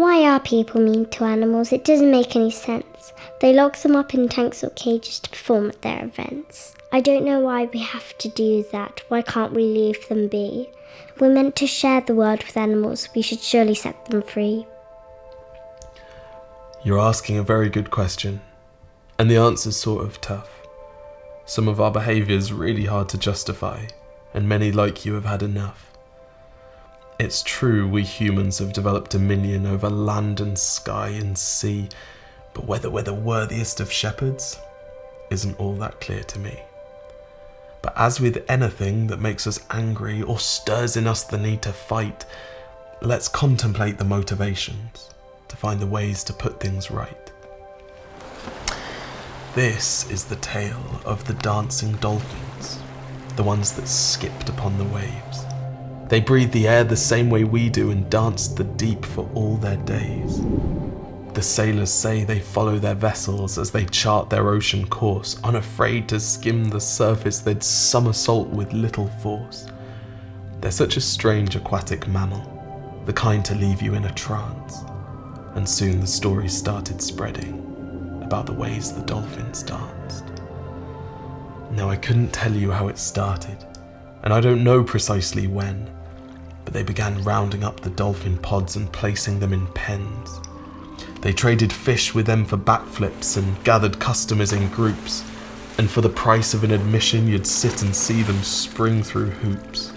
Why are people mean to animals? It doesn't make any sense. They lock them up in tanks or cages to perform at their events. I don't know why we have to do that. Why can't we leave them be? We're meant to share the world with animals. We should surely set them free. You're asking a very good question, and the answer's sort of tough. Some of our behaviour's really hard to justify, and many like you have had enough. It's true we humans have developed dominion over land and sky and sea, but whether we're the worthiest of shepherds isn't all that clear to me. But as with anything that makes us angry or stirs in us the need to fight, let's contemplate the motivations to find the ways to put things right. This is the tale of the dancing dolphins, the ones that skipped upon the waves. They breathe the air the same way we do and dance the deep for all their days. The sailors say they follow their vessels as they chart their ocean course, unafraid to skim the surface they'd somersault with little force. They're such a strange aquatic mammal, the kind to leave you in a trance. And soon the story started spreading about the ways the dolphins danced. Now I couldn't tell you how it started, and I don't know precisely when, but they began rounding up the dolphin pods and placing them in pens. They traded fish with them for backflips and gathered customers in groups, and for the price of an admission you'd sit and see them spring through hoops.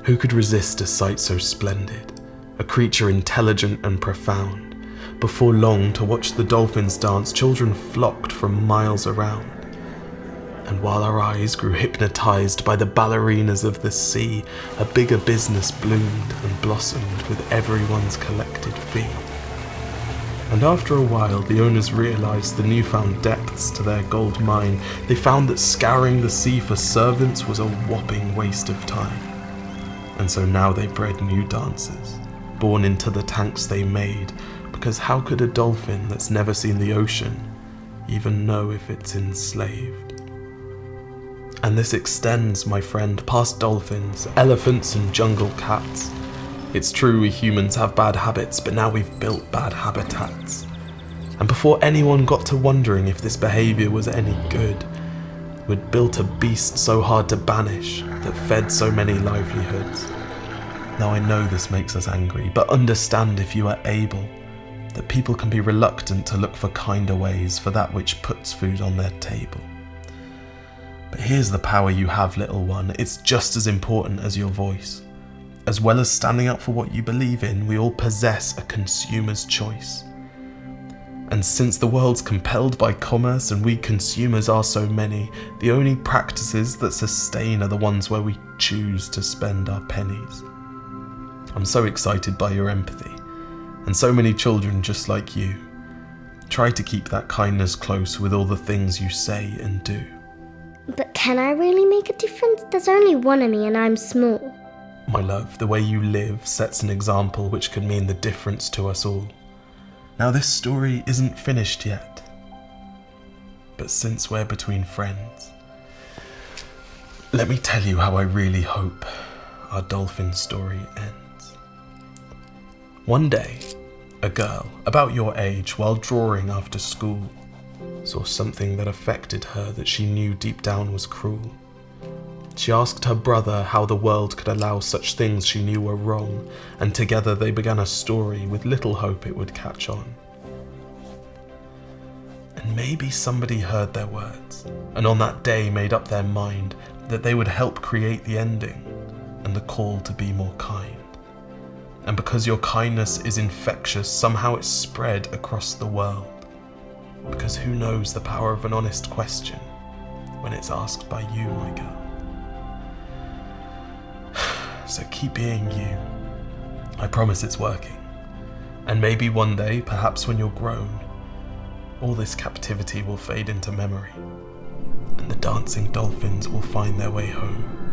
Who could resist a sight so splendid? A creature intelligent and profound. Before long, to watch the dolphins dance, children flocked from miles around. And while our eyes grew hypnotized by the ballerinas of the sea, a bigger business bloomed and blossomed with everyone's collected fee. And after a while, the owners realized the newfound depths to their gold mine. They found that scouring the sea for servants was a whopping waste of time. And so now they bred new dancers, born into the tanks they made, because how could a dolphin that's never seen the ocean even know if it's enslaved? And this extends, my friend, past dolphins, elephants and jungle cats. It's true we humans have bad habits, but now we've built bad habitats. And before anyone got to wondering if this behaviour was any good, we'd built a beast so hard to banish that fed so many livelihoods. Now I know this makes us angry, but understand if you are able, that people can be reluctant to look for kinder ways for that which puts food on their table. But here's the power you have, little one. It's just as important as your voice. As well as standing up for what you believe in, we all possess a consumer's choice. And since the world's compelled by commerce and we consumers are so many, the only practices that sustain are the ones where we choose to spend our pennies. I'm so excited by your empathy, and so many children just like you. Try to keep that kindness close with all the things you say and do. But can I really make a difference? There's only one of me and I'm small. My love, the way you live sets an example which could mean the difference to us all. Now this story isn't finished yet, but since we're between friends, let me tell you how I really hope our dolphin story ends. One day, a girl about your age, while drawing after school, saw something that affected her that she knew deep down was cruel. She asked her brother how the world could allow such things she knew were wrong, and together they began a story with little hope it would catch on. And maybe somebody heard their words, and on that day made up their mind that they would help create the ending and the call to be more kind. And because your kindness is infectious, somehow it's spread across the world. Because who knows the power of an honest question when it's asked by you, my girl? So keep being you. I promise it's working. And maybe one day, perhaps when you're grown, all this captivity will fade into memory, and the dancing dolphins will find their way home.